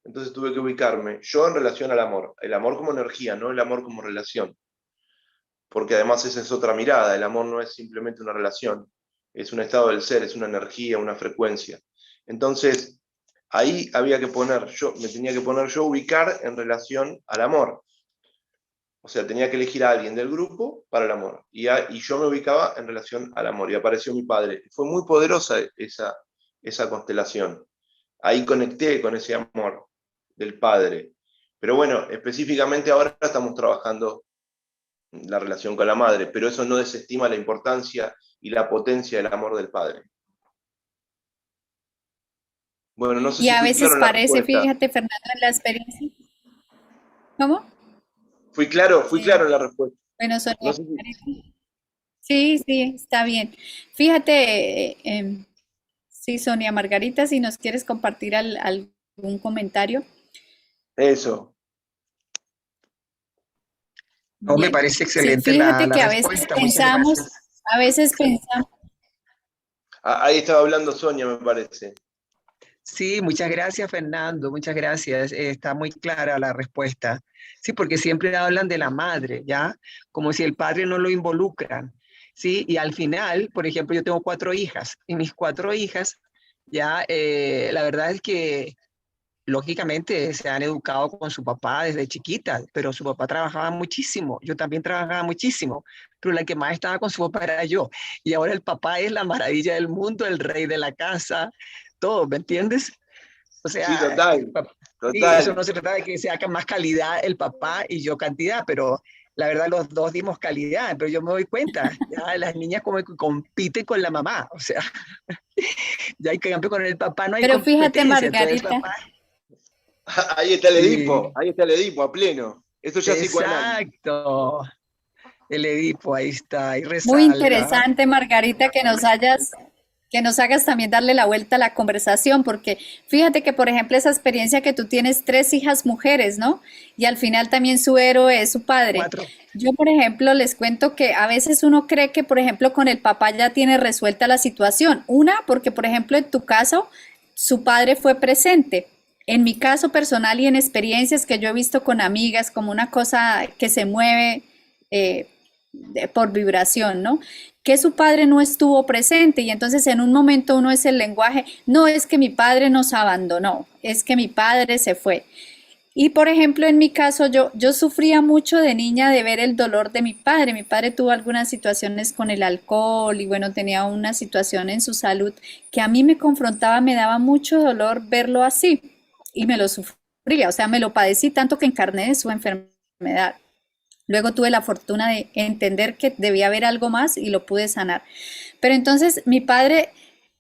entonces tuve que ubicarme yo en relación al amor, el amor como energía, no el amor como relación. Porque además esa es otra mirada, el amor no es simplemente una relación, es un estado del ser, es una energía, una frecuencia. Entonces, ahí me tenía que poner yo, ubicar en relación al amor. O sea, tenía que elegir a alguien del grupo para el amor. Y yo me ubicaba en relación al amor. Y apareció mi padre. Fue muy poderosa esa constelación. Ahí conecté con ese amor del padre. Pero bueno, específicamente ahora estamos trabajando la relación con la madre, pero eso no desestima la importancia y la potencia del amor del padre. Bueno, no sé Y si a fui veces claro en la parece, respuesta. fíjate, Fernando, en la experiencia. ¿Cómo? Fui claro Sí. en la respuesta. Bueno, No Sonia. sé si... Sí, sí, está bien. Fíjate, sí, Sonia Margarita, si nos quieres compartir algún comentario. Eso. No, me Bien. parece Sí, excelente fíjate la que a veces respuesta. Muchas pensamos, gracias. a veces pensamos, Ahí estaba hablando Sonia, me parece. Sí, muchas gracias, Fernando. Muchas gracias. Está muy clara la respuesta. Sí, porque siempre hablan de la madre, ¿ya? Como si el padre no lo involucran. Sí, y al final, por ejemplo, yo tengo 4 hijas y mis 4 hijas, ya, la verdad es que lógicamente se han educado con su papá desde chiquitas, pero su papá trabajaba muchísimo, yo también trabajaba muchísimo, pero la que más estaba con su papá era yo. Y ahora el papá es la maravilla del mundo, el rey de la casa, todo, ¿me entiendes? O Sí, sea, total, sí, eso total. no se trata de que sea más calidad el papá y yo cantidad, pero la verdad los dos dimos calidad, pero yo me doy cuenta, ya las niñas como que compiten con la mamá, o sea, ya hay que cambio con el papá, no hay pero fíjate, competencia, entonces Margarita, papá, sí, Ahí está el Edipo a pleno. Esto ya es psicoanálisis. exacto. El Edipo, ahí está, ahí muy resalta. interesante, Margarita, que nos hagas también darle la vuelta a la conversación, porque fíjate que, por ejemplo, esa experiencia que tú tienes 3 hijas mujeres, ¿no? Y al final también su héroe es su padre. 4. Yo, por ejemplo, les cuento que a veces uno cree que, por ejemplo, con el papá ya tiene resuelta la situación. Una, porque, por ejemplo, en tu caso, su padre fue presente. En mi caso personal y en experiencias que yo he visto con amigas, como una cosa que se mueve eh, por vibración, ¿no? Que su padre no estuvo presente y entonces en un momento uno es el lenguaje, no es que mi padre nos abandonó, es que mi padre se fue. Y por ejemplo, en mi caso, yo sufría mucho de niña de ver el dolor de mi padre. Mi padre tuvo algunas situaciones con el alcohol y bueno, tenía una situación en su salud que a mí me confrontaba, me daba mucho dolor verlo así y me lo sufría, o sea, me lo padecí tanto que encarné de su enfermedad. Luego tuve la fortuna de entender que debía haber algo más y lo pude sanar. Pero entonces mi padre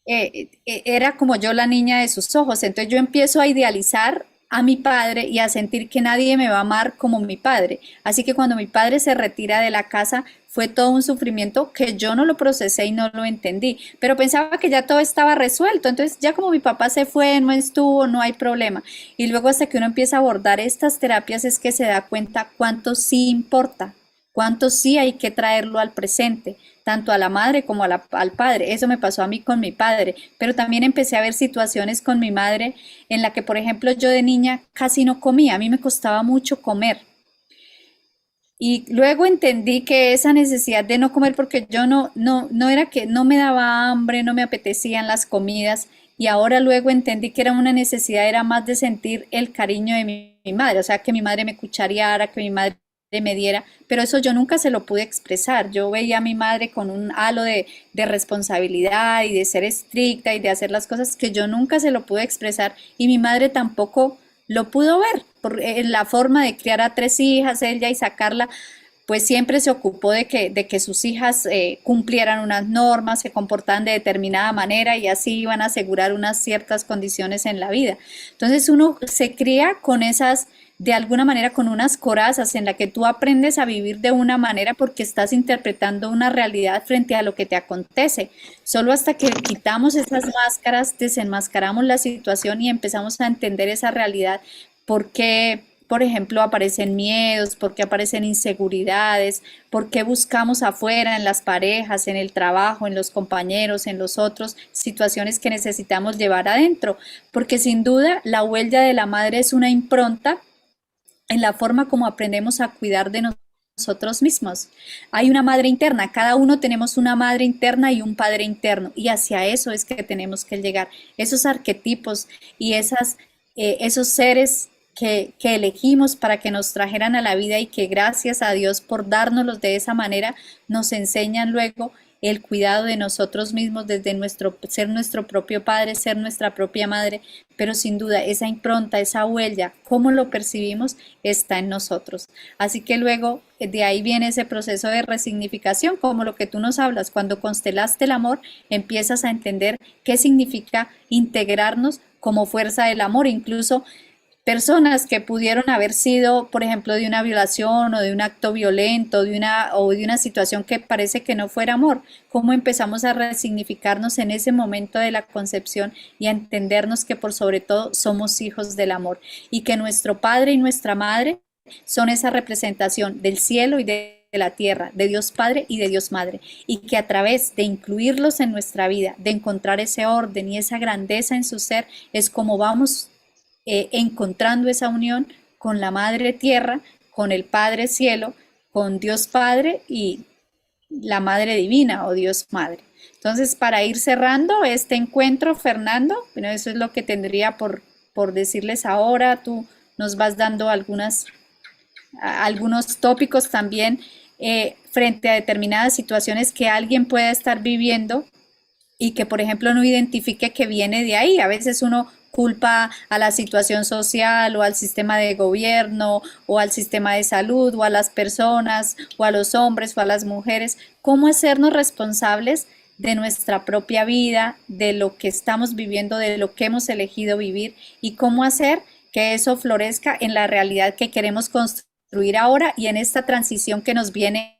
era como yo la niña de sus ojos, entonces yo empiezo a idealizar a mi padre y a sentir que nadie me va a amar como mi padre. Así que cuando mi padre se retira de la casa fue todo un sufrimiento que yo no lo procesé y no lo entendí, pero pensaba que ya todo estaba resuelto, entonces ya como mi papá se fue, no estuvo, no hay problema. Y luego hasta que uno empieza a abordar estas terapias es que se da cuenta cuánto sí importa, cuánto sí hay que traerlo al presente, tanto a la madre como a al padre. Eso me pasó a mí con mi padre, pero también empecé a ver situaciones con mi madre en la que, por ejemplo, yo de niña casi no comía, a mí me costaba mucho comer. Y luego entendí que esa necesidad de no comer, porque yo no era que no me daba hambre, no me apetecían las comidas, y ahora luego entendí que era una necesidad, era más de sentir el cariño de mi madre, o sea, que mi madre me cuchareara, que mi madre me diera, pero eso yo nunca se lo pude expresar. Yo veía a mi madre con un halo de responsabilidad y de ser estricta y de hacer las cosas que yo nunca se lo pude expresar, y mi madre tampoco lo pudo ver por la forma de criar a tres hijas, ella y sacarla, pues siempre se ocupó de que sus hijas cumplieran unas normas, se comportaban de determinada manera y así iban a asegurar unas ciertas condiciones en la vida. Entonces uno se cría con esas, de alguna manera, con unas corazas en la que tú aprendes a vivir de una manera porque estás interpretando una realidad frente a lo que te acontece. Solo hasta que quitamos esas máscaras, desenmascaramos la situación y empezamos a entender esa realidad, porque por ejemplo, aparecen miedos, porque aparecen inseguridades, porque buscamos afuera, en las parejas, en el trabajo, en los compañeros, en los otros, situaciones que necesitamos llevar adentro, porque sin duda la huella de la madre es una impronta en la forma como aprendemos a cuidar de nosotros mismos. Hay una madre interna, cada uno tenemos una madre interna y un padre interno, y hacia eso es que tenemos que llegar. Esos arquetipos y esos seres que elegimos para que nos trajeran a la vida y que gracias a Dios por dárnoslos de esa manera, nos enseñan luego el cuidado de nosotros mismos desde ser nuestro propio padre, ser nuestra propia madre, pero sin duda esa impronta, esa huella, cómo lo percibimos, está en nosotros. Así que luego de ahí viene ese proceso de resignificación, como lo que tú nos hablas, cuando constelaste el amor, empiezas a entender qué significa integrarnos como fuerza del amor, incluso personas que pudieron haber sido, por ejemplo, de una violación o de un acto violento, o de una situación que parece que no fuera amor, cómo empezamos a resignificarnos en ese momento de la concepción y a entendernos que por sobre todo somos hijos del amor y que nuestro padre y nuestra madre son esa representación del cielo y de la tierra, de Dios Padre y de Dios Madre, y que a través de incluirlos en nuestra vida, de encontrar ese orden y esa grandeza en su ser, es como vamos encontrando esa unión con la Madre Tierra, con el Padre Cielo, con Dios Padre y la Madre Divina o Dios Madre. Entonces, para ir cerrando este encuentro, Fernando, bueno, eso es lo que tendría por decirles ahora. Tú nos vas dando algunos tópicos también frente a determinadas situaciones que alguien pueda estar viviendo y que, por ejemplo, no identifique que viene de ahí. A veces uno culpa a la situación social o al sistema de gobierno o al sistema de salud o a las personas o a los hombres o a las mujeres. ¿Cómo hacernos responsables de nuestra propia vida, de lo que estamos viviendo, de lo que hemos elegido vivir, y cómo hacer que eso florezca en la realidad que queremos construir ahora y en esta transición que nos viene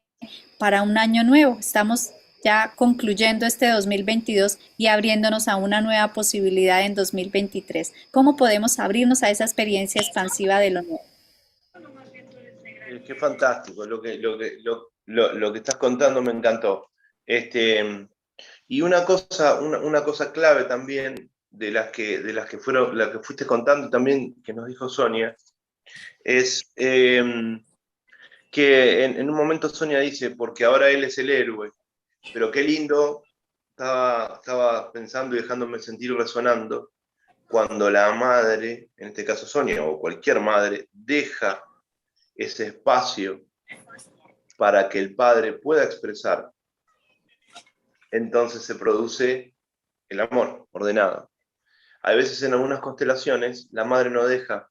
para un año nuevo? Estamos ya concluyendo este 2022 y abriéndonos a una nueva posibilidad en 2023. ¿Cómo podemos abrirnos a esa experiencia expansiva de lo nuevo? Qué fantástico, lo que estás contando me encantó. Y una cosa clave también de las que fuiste contando también, que nos dijo Sonia, es que en un momento Sonia dice, porque ahora él es el héroe, pero qué lindo, estaba pensando y dejándome sentir resonando, cuando la madre, en este caso Sonia, o cualquier madre, deja ese espacio para que el padre pueda expresar, entonces se produce el amor ordenado. A veces en algunas constelaciones la madre no deja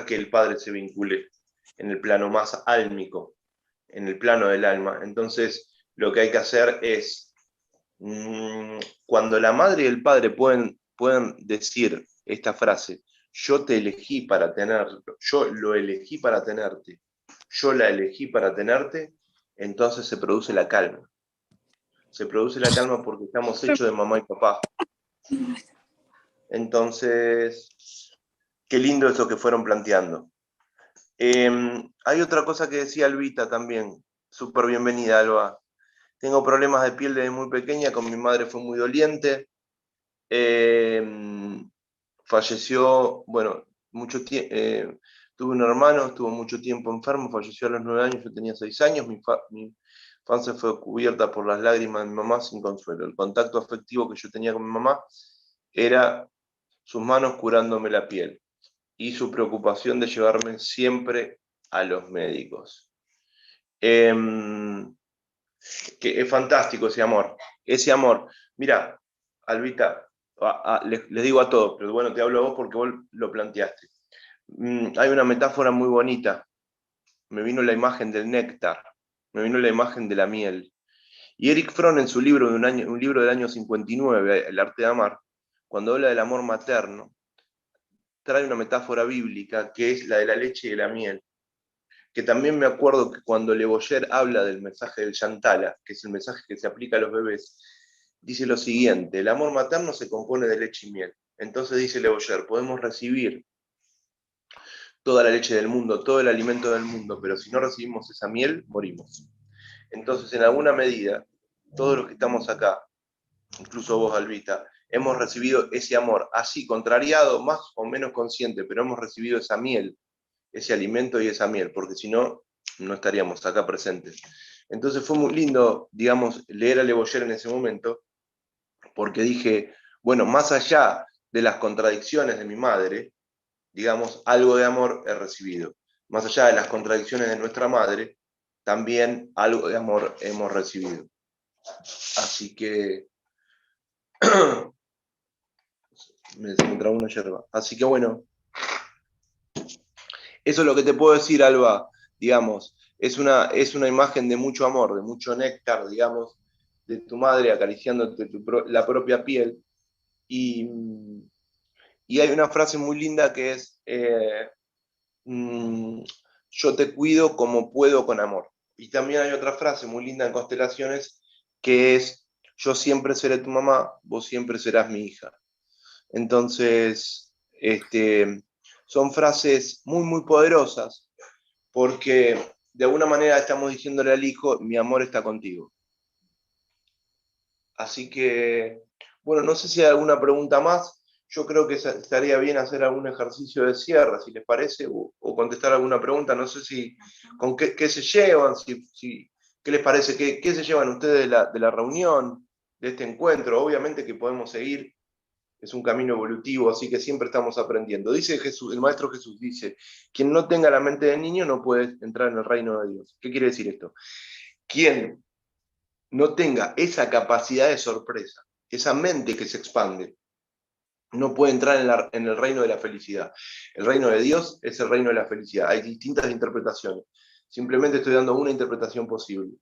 que el padre se vincule. en el plano más álmico, en el plano del alma. Entonces, lo que hay que hacer es, cuando la madre y el padre pueden decir esta frase, yo te elegí para tenerlo, yo lo elegí para tenerte, yo la elegí para tenerte, entonces se produce la calma. Se produce la calma porque estamos hechos de mamá y papá. Entonces, qué lindo eso que fueron planteando. Hay otra cosa que decía Albita también, súper bienvenida, Alba. Tengo problemas de piel desde muy pequeña, con mi madre fue muy doliente. Falleció, bueno, tuve un hermano, estuvo mucho tiempo enfermo, falleció a los 9 años, yo tenía 6 años, mi infancia fue cubierta por las lágrimas de mi mamá sin consuelo. El contacto afectivo que yo tenía con mi mamá era sus manos curándome la piel y su preocupación de llevarme siempre a los médicos. Que es fantástico ese amor. Ese amor. Mira, Albita, les digo a todos, pero bueno, te hablo a vos porque vos lo planteaste. Hay una metáfora muy bonita. Me vino la imagen del néctar, me vino la imagen de la miel. Y Erich Fromm, en su libro, un libro del año 59, El arte de amar, cuando habla del amor materno, trae una metáfora bíblica que es la de la leche y de la miel. Que también me acuerdo que cuando Le Boyer habla del mensaje del Yantala, que es el mensaje que se aplica a los bebés, dice lo siguiente: el amor materno se compone de leche y miel. Entonces dice Le Boyer, podemos recibir toda la leche del mundo, todo el alimento del mundo, pero si no recibimos esa miel, morimos. Entonces, en alguna medida, todos los que estamos acá, incluso vos, Albita, hemos recibido ese amor, así, contrariado, más o menos consciente, pero hemos recibido esa miel, ese alimento y esa miel, porque si no, no estaríamos acá presentes. Entonces fue muy lindo, digamos, leer a Le Boyer en ese momento, porque dije, bueno, más allá de las contradicciones de mi madre, digamos, algo de amor he recibido. Más allá de las contradicciones de nuestra madre, también algo de amor hemos recibido. Así que me tragó una yerba. Así que bueno, eso es lo que te puedo decir, Alba, digamos, es una imagen de mucho amor, de mucho néctar, digamos, de tu madre acariciándote la propia piel. Y hay una frase muy linda que es, yo te cuido como puedo con amor. Y también hay otra frase muy linda en Constelaciones que es, yo siempre seré tu mamá, vos siempre serás mi hija. Entonces, son frases muy, muy poderosas porque de alguna manera estamos diciéndole al hijo, mi amor está contigo. Así que, bueno, no sé si hay alguna pregunta más. Yo creo que estaría bien hacer algún ejercicio de cierre, si les parece, o contestar alguna pregunta. No sé si con qué se llevan, qué les parece, qué se llevan ustedes de la reunión, de este encuentro. Obviamente que podemos seguir, es un camino evolutivo, así que siempre estamos aprendiendo. Dice Jesús, el Maestro Jesús dice, quien no tenga la mente de niño no puede entrar en el reino de Dios. ¿Qué quiere decir esto? Quien no tenga esa capacidad de sorpresa, esa mente que se expande, no puede entrar en el reino de la felicidad. El reino de Dios es el reino de la felicidad. Hay distintas interpretaciones. Simplemente estoy dando una interpretación posible.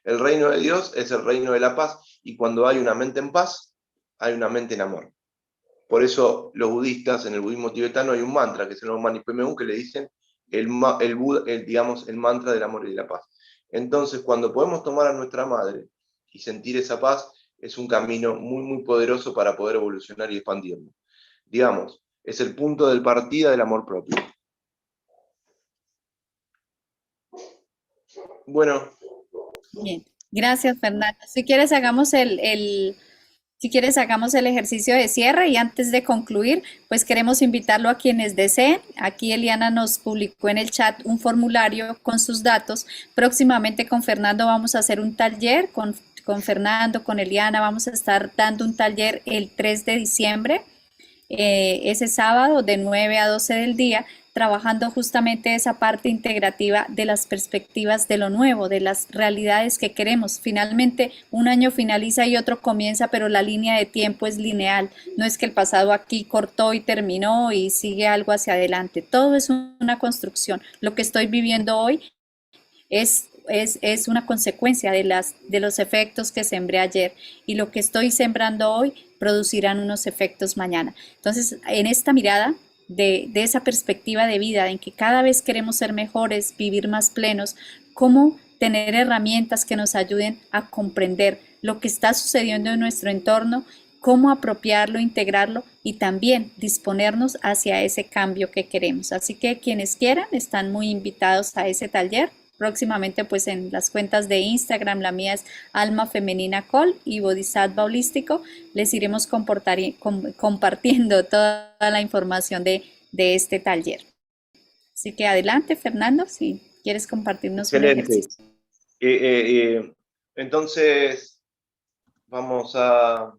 El reino de Dios es el reino de la paz, y cuando hay una mente en paz, hay una mente en amor. Por eso los budistas, en el budismo tibetano, hay un mantra, que es el Om Mani Padme Hum, que le dicen digamos, el mantra del amor y de la paz. Entonces, cuando podemos tomar a nuestra madre y sentir esa paz, es un camino muy, muy poderoso para poder evolucionar y expandirnos. Digamos, es el punto de partida del amor propio. Bueno. Bien, gracias, Fernando. Si quieres, hagamos si quieres, hagamos el ejercicio de cierre y antes de concluir, pues queremos invitarlo a quienes deseen. Aquí Eliana nos publicó en el chat un formulario con sus datos. Próximamente con Fernando vamos a hacer un taller, con Fernando, con Eliana, vamos a estar dando un taller el 3 de diciembre, ese sábado de 9 a 12 del día, trabajando justamente esa parte integrativa de las perspectivas de lo nuevo, de las realidades que queremos. Finalmente, un año finaliza y otro comienza, pero la línea de tiempo es lineal. No es que el pasado aquí cortó y terminó y sigue algo hacia adelante. Todo es una construcción. Lo que estoy viviendo hoy es una consecuencia de los efectos que sembré ayer, y lo que estoy sembrando hoy producirán unos efectos mañana. Entonces, en esta mirada de esa perspectiva de vida, en que cada vez queremos ser mejores, vivir más plenos, cómo tener herramientas que nos ayuden a comprender lo que está sucediendo en nuestro entorno, cómo apropiarlo, integrarlo y también disponernos hacia ese cambio que queremos. Así que quienes quieran están muy invitados a ese taller. Próximamente pues en las cuentas de Instagram, la mía es Alma Femenina Col y Bodhisattva Holístico, les iremos compartiendo toda la información de este taller. Así que adelante, Fernando, si quieres compartirnos un ejercicio. Entonces vamos a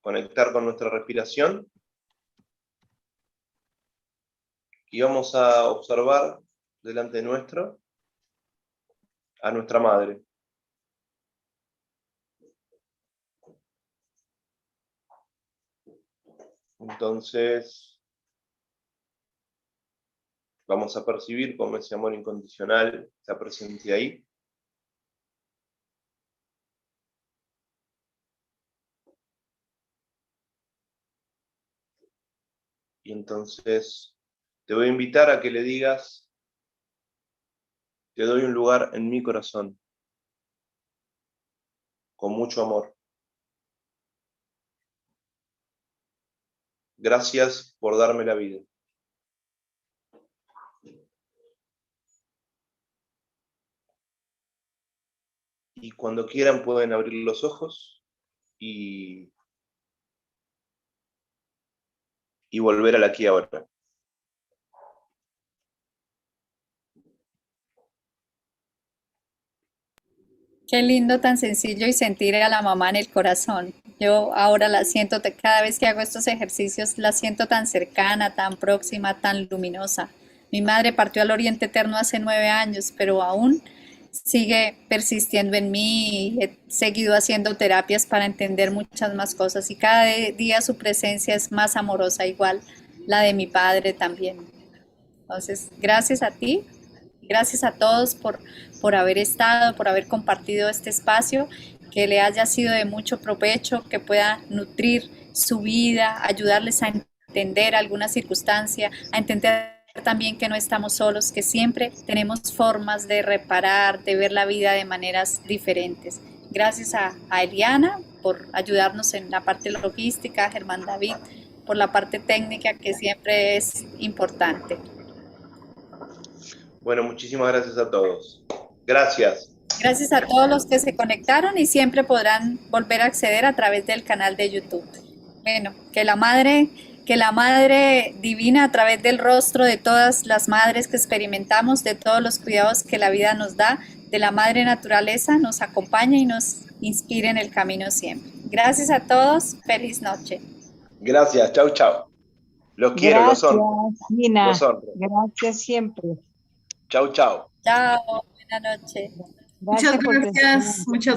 conectar con nuestra respiración y vamos a observar delante nuestro a nuestra madre. Entonces vamos a percibir cómo ese amor incondicional está presente ahí. Y entonces te voy a invitar a que le digas: te doy un lugar en mi corazón, con mucho amor. Gracias por darme la vida. Y cuando quieran pueden abrir los ojos y volver al aquí y ahora. Qué lindo, tan sencillo, y sentir a la mamá en el corazón. Yo ahora la siento, cada vez que hago estos ejercicios, la siento tan cercana, tan próxima, tan luminosa. Mi madre partió al Oriente Eterno hace 9 años, pero aún sigue persistiendo en mí, y he seguido haciendo terapias para entender muchas más cosas, y cada día su presencia es más amorosa, igual la de mi padre también. Entonces, gracias a ti. Gracias a todos por haber estado, por haber compartido este espacio, que le haya sido de mucho provecho, que pueda nutrir su vida, ayudarles a entender alguna circunstancia, a entender también que no estamos solos, que siempre tenemos formas de reparar, de ver la vida de maneras diferentes. Gracias a Eliana por ayudarnos en la parte logística, a Germán David por la parte técnica, que siempre es importante. Bueno, muchísimas gracias a todos. Gracias. Gracias a todos los que se conectaron, y siempre podrán volver a acceder a través del canal de YouTube. Bueno, que la Madre Divina, a través del rostro de todas las madres que experimentamos, de todos los cuidados que la vida nos da, de la Madre Naturaleza, nos acompañe y nos inspire en el camino siempre. Gracias a todos. Feliz noche. Gracias. Chau, chau. Los quiero, los honro. Gracias, Nina. Los honro. Gracias siempre. Chau, chau. Chao. Buenas noches. Muchas gracias. Muchas